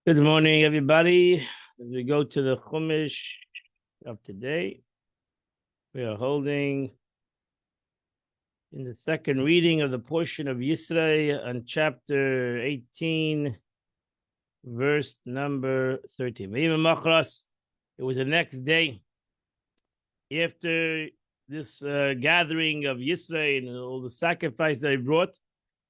Good morning, everybody. As we go to the Chumash of today, we are holding in the second reading of the portion of Yisrael on chapter 18, verse number 13. It was the next day after this gathering of Yisrael and all the sacrifice they brought.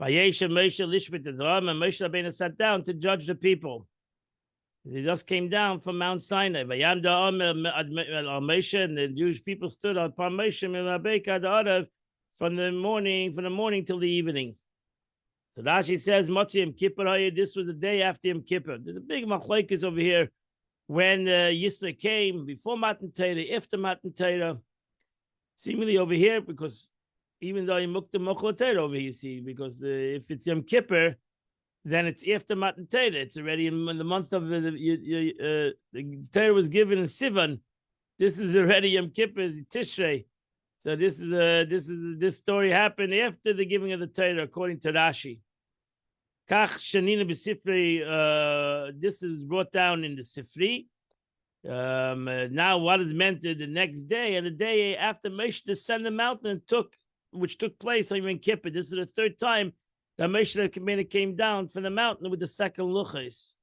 Vayeshev Moshe lishbet Adam, and Moshe Rabbeinu sat down to judge the people. He just came down from Mount Sinai. And the Jewish people stood upon Moshe from the morning till the evening. So Rashi says, Yom Kippur, this was the day after Yom Kippur. There's a big machlokes over here when Yisra came, before Matan Torah, after Matan Torah. Seemingly over here, because even though you mukta mochel Torah over here, you see, because if it's Yom Kippur, then it's after Matan Torah. It's already in the month of the Torah was given in Sivan. This is already Yom Kippur, Tishrei. So this story happened after the giving of the Torah, according to Rashi. Kach Shanina b'Sifrei. This is brought down in the Sifri. Now, what is meant the next day, and the day after Moshe descended the mountain which took place on Yom Kippur. This is the third time that Moshe Rabbeinu came down from the mountain with the second luchos.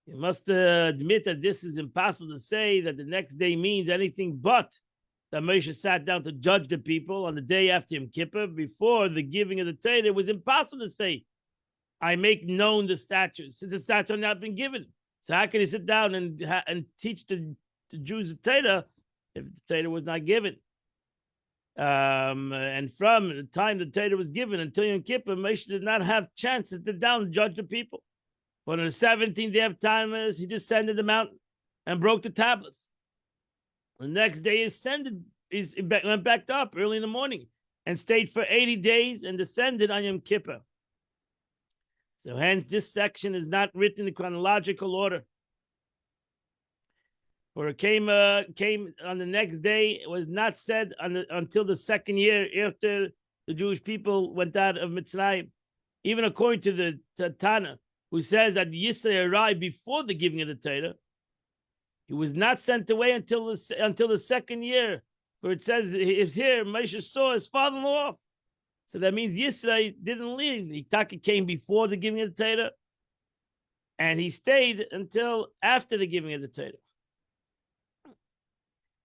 You must admit that this is impossible to say that the next day means anything but that Moshe sat down to judge the people on the day after Yom Kippur. Before the giving of the Torah, it was impossible to say, I make known the statutes, since the statutes have not been given. So how can he sit down and teach the Jews the Torah if the Torah was not given? And from the time the Torah was given until Yom Kippur, Moshe did not have chance to sit down and judge the people. But on the 17th day of Tammuz, he descended the mountain and broke the tablets. The next day, he went back up early in the morning and stayed for 80 days and descended on Yom Kippur. So hence, this section is not written in chronological order. For it came on the next day. It was not said until the second year after the Jewish people went out of Mitzrayim. Even according to the Tana, who says that Yisrael arrived before the giving of the Torah, he was not sent away until the second year. For it says it's here, Moshe saw his father-in-law off. So that means Yisrael didn't leave. He came before the giving of the Torah, and he stayed until after the giving of the Torah.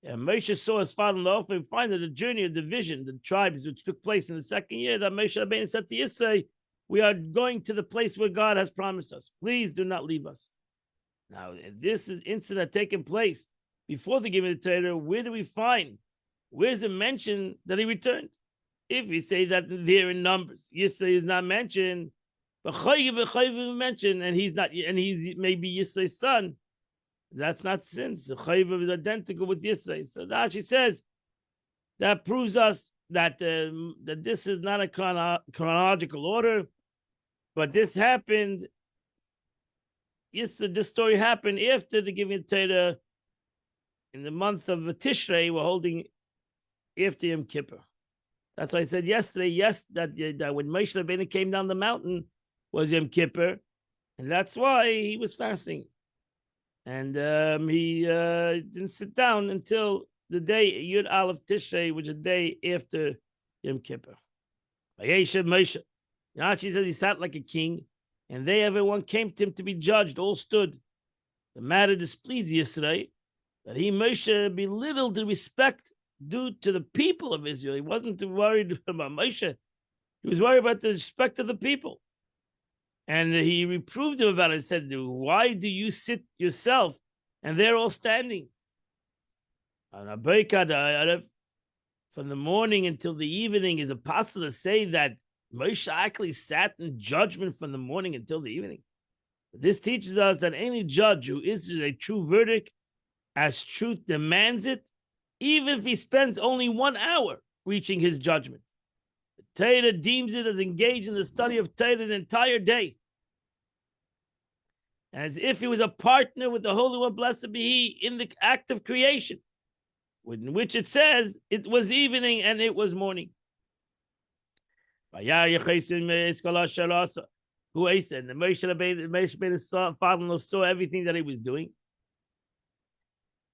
And Moshe saw his father-in-law, and find that the journey of division, the tribes, which took place in the second year, that Moshe Rabbeinu said to Yisrael, we are going to the place where God has promised us. Please do not leave us. Now, if this incident taking place before the giving of the Torah, where do we find? Where is it mentioned that he returned? If we say that there in Numbers, Yisrael is not mentioned, but Chayiv is mentioned, and he's maybe Yisrael's son, that's not sin. So Chayiv is identical with Yisrael. So Rashi says that proves us that this is not a chronological order, but this happened. This story happened after the giving of Torah in the month of Tishrei. We're holding after Yom Kippur. That's why I said yesterday, that when Moshe Rabbeinu came down the mountain was Yom Kippur, and that's why he was fasting. And he didn't sit down until the day Yud Aleph Tishrei, which is the day after Yom Kippur. Vayeshev Moshe. Rashi says he sat like a king, and everyone came to him to be judged, all stood. The matter displeased Yisrael, that he, Moshe, belittled the respect due to the people of Israel. He wasn't too worried about Moshe. He was worried about the respect of the people. And he reproved him about it and said, why do you sit yourself? And they're all standing. From the morning until the evening, is it possible to say that Moshe actually sat in judgment from the morning until the evening? This teaches us that any judge who issues a true verdict as truth demands it, even if he spends only 1 hour reaching his judgment. The Torah deems it as engaged in the study of Torah the entire day, as if he was a partner with the Holy One, blessed be He, in the act of creation, in which it says it was evening and it was morning. who I said, the Moshe Rabbeinu's father-in-law saw everything that he was doing.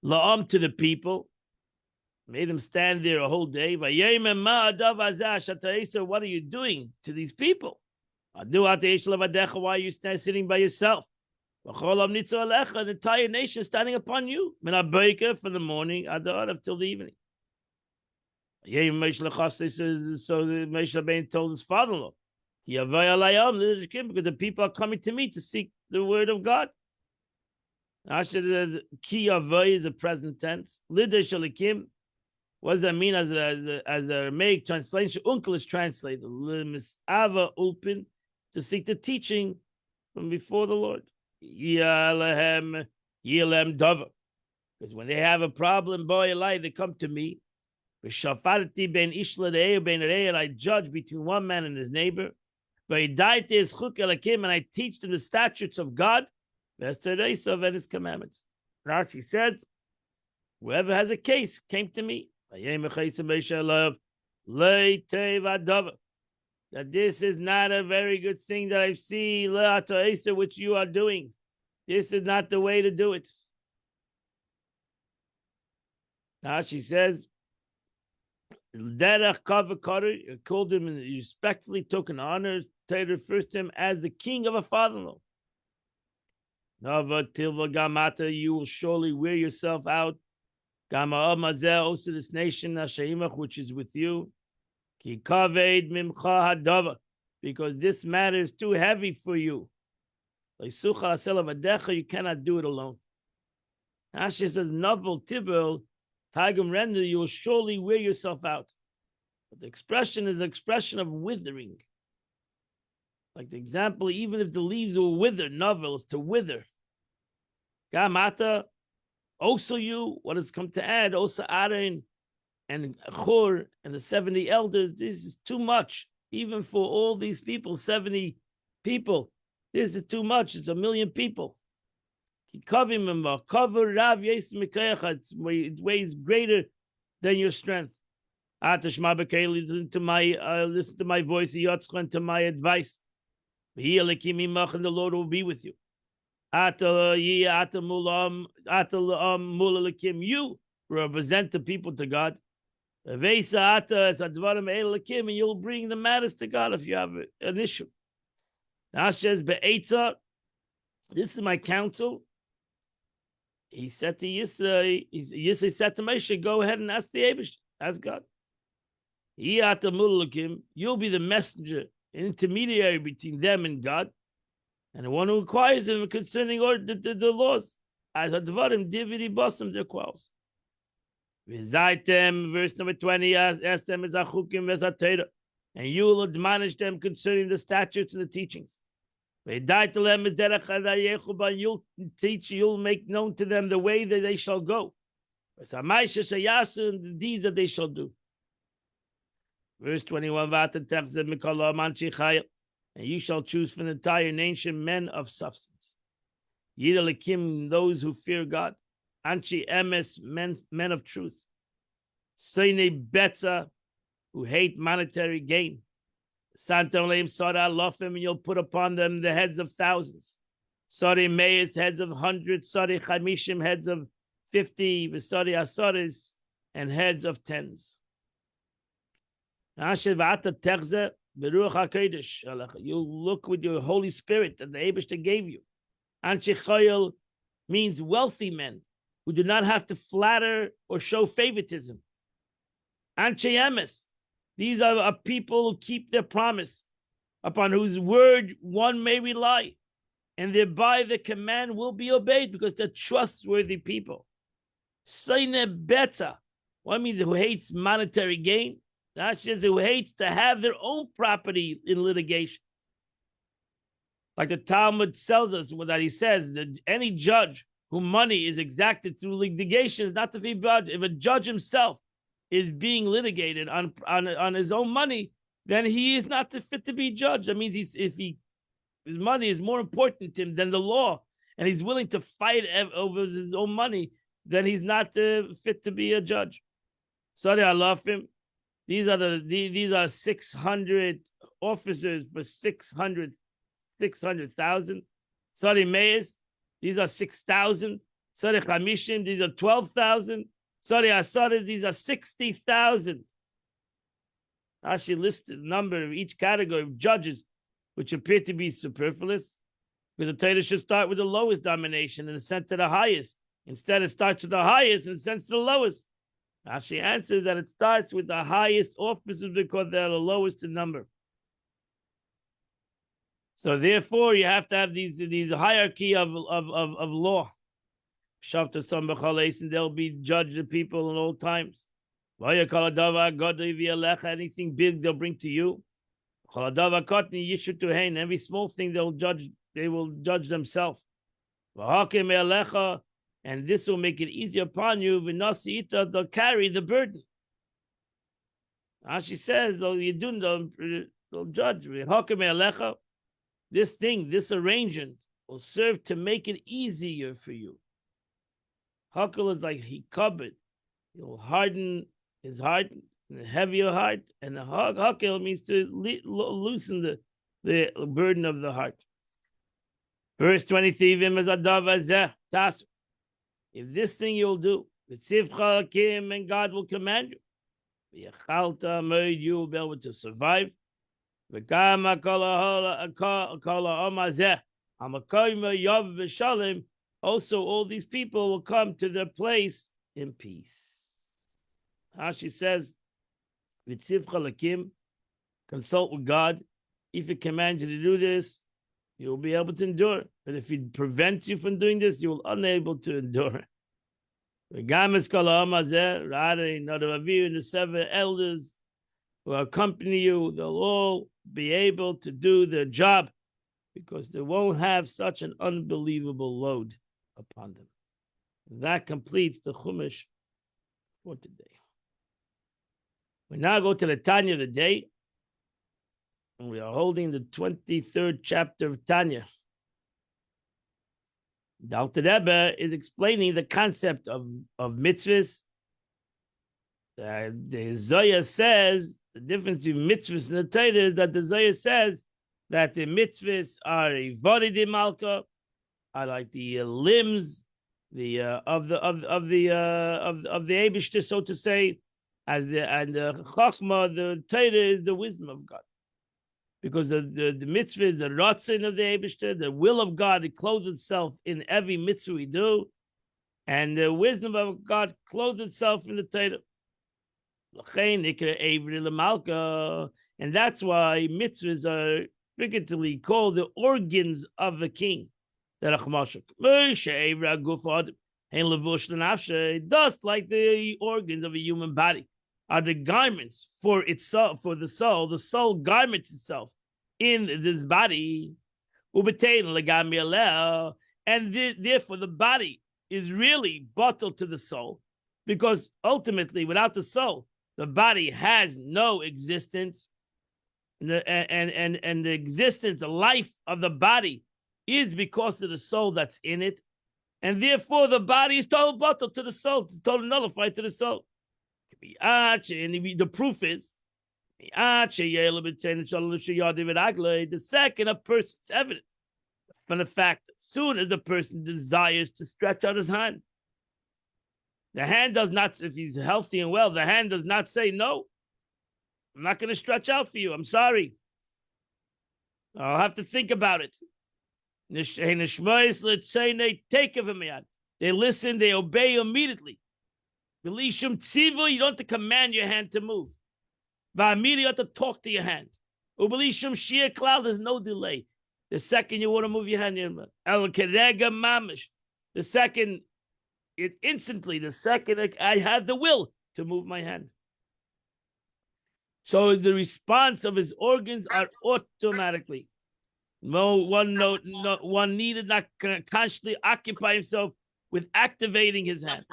La'am to the people, made him stand there a whole day. What are you doing to these people? Why are you sitting by yourself? The entire nation standing upon you. From the morning till the evening. So Moshe Rabbeinu told his father-in-law, because the people are coming to me to seek the word of God. Ki Yavai is a present tense. Liday Shalikim. What does that mean as a Aramaic translation? Uncle is translated. Ava Ulpin, to seek the teaching from before the Lord. Yalem Dava. Because when they have a problem, boy, they come to me. And I judge between one man and his neighbor. And I teach them the statutes of God and his commandments. Rashi said, whoever has a case came to me. That this is not a very good thing that I see, which you are doing. This is not the way to do it. Now she says, called him and respectfully took an honor, refers to him as the king of a father-in-law. Nava Tilva Gamata, you will surely wear yourself out. Gama Mazel, also this nation, Hashaimach, which is with you. Ki kaved mimcha hadava, because this matter is too heavy for you. You cannot do it alone. Rashi says, Novel Tibel, Tagum Render, you will surely wear yourself out. But the expression is an expression of withering. Like the example, even if the leaves will wither, novel is to wither. Gamata, also you, what has come to add, also Aaron and Chor and the 70 elders, this is too much. Even for all these people, 70 people, this is too much. It's 1 million people. It weighs greater than your strength. Listen to my voice, and to my advice. And the Lord will be with you. You represent the people to God. And you'll bring the matters to God if you have an issue. This is my counsel. He said to Yisrael, Yisrael said to Moshe, go ahead and ask the Abish, ask God. You'll be the messenger, an intermediary between them and God, and the one who inquires them concerning the laws. As Advarim, Dividi Bossam, their quarrels. Verse number 20, and you will admonish them concerning the statutes and the teachings. You'll teach, you'll make known to them the way that they shall go. The deeds that they shall do. Verse 21, and you shall choose from the entire nation men of substance. Yidalikim, those who fear God. Anchi emes, men of truth. Seine betza, who hate monetary gain. Santam leim sara lofim, and you'll put upon them the heads of thousands. Sari meis, heads of hundreds. Sari chamishim, heads of 50. Visari asaris, and heads of tens. You look with your Holy Spirit that the Eibishter gave you. Anshe Chayil means wealthy men who do not have to flatter or show favoritism. Anshe Emes, these are people who keep their promise, upon whose word one may rely, and thereby the command will be obeyed because they're trustworthy people. Seine Beta, what means who hates monetary gain? That's just who hates to have their own property in litigation. Like the Talmud tells us that he says that any judge whom money is exacted through litigation is not to be judged. If a judge himself is being litigated on his own money, then he is not fit to be judged. That means his money is more important to him than the law, and he's willing to fight over his own money, then he's not fit to be a judge. Sorry, I love him. These are 600 officers for 600 600,000. Sari Meis, these are 6,000. Sari Chamishim, these are 12,000. Sari Asaris, these are 60,000. Rashi listed the number of each category of judges, which appear to be superfluous, because the Torah should start with the lowest domination and ascend to the highest. Instead, it starts with the highest and ascends to the lowest. Rashi answers that it starts with the highest officers because they're the lowest in number. So therefore, you have to have these hierarchy of law. Shavta some and they'll be judged the people in all times. Anything big they'll bring to you. Every small thing they will judge themselves. And this will make it easier upon you. They'll carry the burden. She says, they'll judge. This arrangement will serve to make it easier for you. Hakel is like he covered. He will harden his heart, a heavier heart, and the hakel means to loosen the burden of the heart. Verse 23, if this thing you'll do, and God will command you, you will be able to survive. Also, all these people will come to their place in peace. Rashi says, consult with God. If He commands you to do this, you will be able to endure. But if He prevents you from doing this, you will be unable to endure. And the 7 elders who accompany you, they'll all be able to do their job because they won't have such an unbelievable load upon them. And that completes the Chumash for today. We now go to the Tanya of the day, and we are holding the 23rd chapter of Tanya. The Alter Rebbe is explaining the concept of mitzvahs. The Zohar says the difference between mitzvahs and the Torah is that the Zohar says that the mitzvahs are a vori de malka, are like the limbs, of the Eibishter, so to say, and the chachma, the Torah is the wisdom of God, because the mitzvah is the ratzon of the Eibishter, the will of God. It clothes itself in every mitzvah we do, and the wisdom of God clothes itself in the Torah. And that's why mitzvahs are figuratively called the organs of the king. Just like the organs of a human body are the garments for itself, for the soul garments itself in this body. And therefore the body is really bottled to the soul, because ultimately without the soul, the body has no existence. And the existence, the life of the body is because of the soul that's in it. And therefore the body is total bottled to the soul. It's totally nullified to the soul. And the proof is the second a person's evidence from the fact that as soon as the person desires to stretch out his hand, the hand does not, if he's healthy and well, the hand does not say, no, I'm not going to stretch out for you. I'm sorry. I'll have to think about it. They take it from me. They listen, they obey immediately. You don't have to command your hand to move. You have to talk to your hand. There's no delay. The second you want to move your hand, the second, instantly, the second I have the will to move my hand. So the response of his organs are automatically. One needed not constantly occupy himself with activating his hand.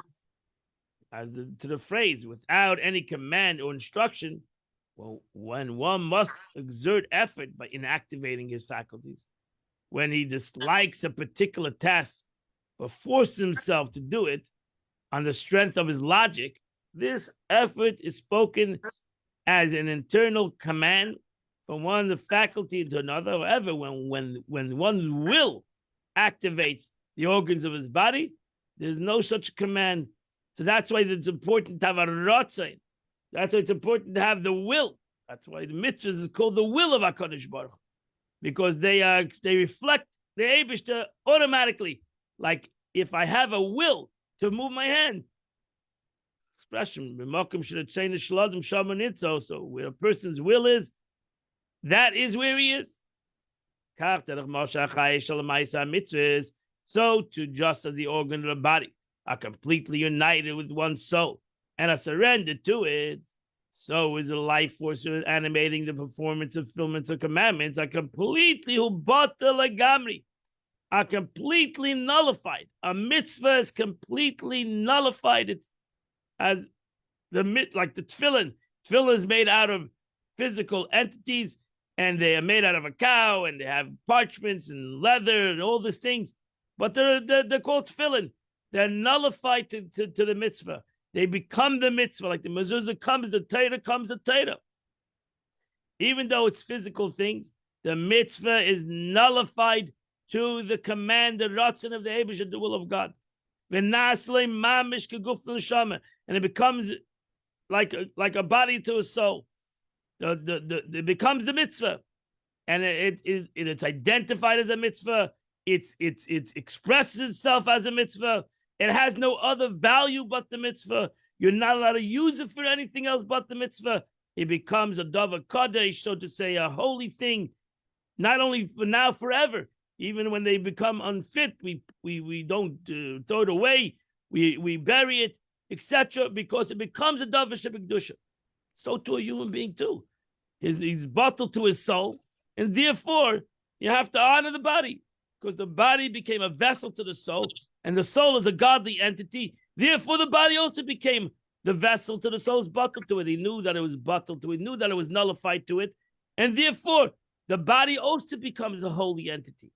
To the phrase, without any command or instruction, well, when one must exert effort by inactivating his faculties, when he dislikes a particular task or forces himself to do it on the strength of his logic, this effort is spoken as an internal command from one faculty to another. However, when one's will activates the organs of his body, there's no such command. So that's why it's important to have a rotzain. That's why it's important to have the will. That's why the mitzvahs is called the will of HaKadosh Baruch Hu, because they reflect the Eibishter automatically. Like if I have a will to move my hand, expression, so where a person's will is, that is where he is. So to just as the organ of the body are completely united with one soul and are surrendered to it, so is the life force animating the performance of fulfillments of commandments are completely are completely nullified. A mitzvah is completely nullified. It's as like the tefillin. Tefillin is made out of physical entities, and they are made out of a cow, and they have parchments and leather and all these things. But they're called tefillin. They're nullified to the mitzvah. They become the mitzvah. Like the mezuzah comes, the Torah comes, the Torah. Even though it's physical things, the mitzvah is nullified to the command, the ratzon of the Eibush, the will of God. And it becomes like a body to a soul. It becomes the mitzvah, and it's identified as a mitzvah. It expresses itself as a mitzvah. It has no other value but the mitzvah. You're not allowed to use it for anything else but the mitzvah. It becomes a davar kadesh, so to say, a holy thing, not only for now, forever. Even when they become unfit, we don't throw it away. We bury it, etc., because it becomes a davar shebekdusha. So to a human being too. He's bottled to his soul, and therefore you have to honor the body, because the body became a vessel to the soul, and the soul is a godly entity. Therefore, the body also became the vessel to the soul's bottled to it. He knew that it was bottled to it. He knew that it was nullified to it, and therefore the body also becomes a holy entity.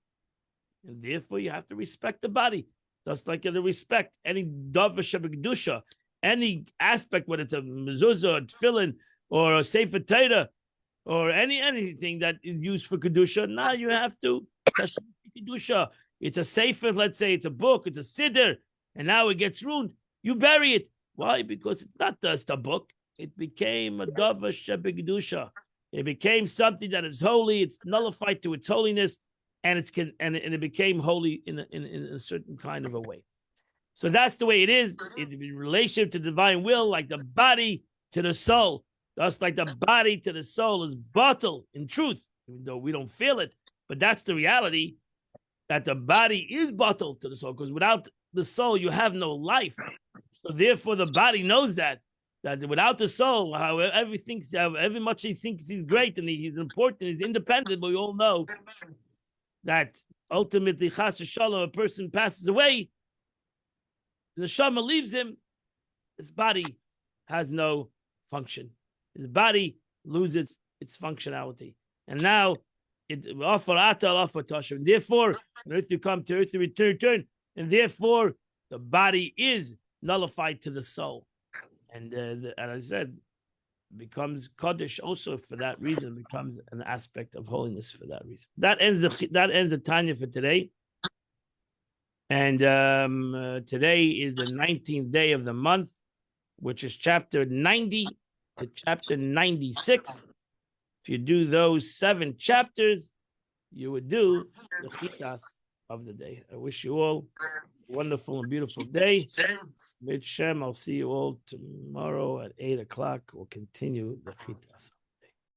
And therefore, you have to respect the body, just like you have to respect any davar shebekdusha, any aspect, whether it's a mezuzah, or tefillin, or a sefer Torah, or anything that is used for kedusha. Now you have to kedusha. It's a sefer, let's say it's a book, it's a siddur, and now it gets ruined. You bury it. Why? Because it's not just a book. It became a davar shebekdusha. It became something that is holy. It's nullified to its holiness. And it became holy in a certain kind of a way. So that's the way it is in relation to divine will, like the body to the soul. Just like the body to the soul is bottled in truth, even though we don't feel it. But that's the reality, that the body is bottled to the soul, because without the soul, you have no life. So therefore, the body knows that without the soul, however much he thinks he's great and he's important, he's independent, but we all know that ultimately, chas v'shalom, a person passes away, the neshama leaves him, his body has no function. His body loses its functionality. And now, therefore, earth to come to earth to return, and therefore, the body is nullified to the soul. And as I said, becomes Kaddish also for that reason, becomes an aspect of holiness for that reason. That ends the Tanya for today. And today is the 19th day of the month, which is chapter 90 to chapter 96. If you do those 7 chapters, you would do the chitas of the day. I wish you all a wonderful and beautiful day. Mit Shem, I'll see you all tomorrow at 8 o'clock. We'll continue the chitas.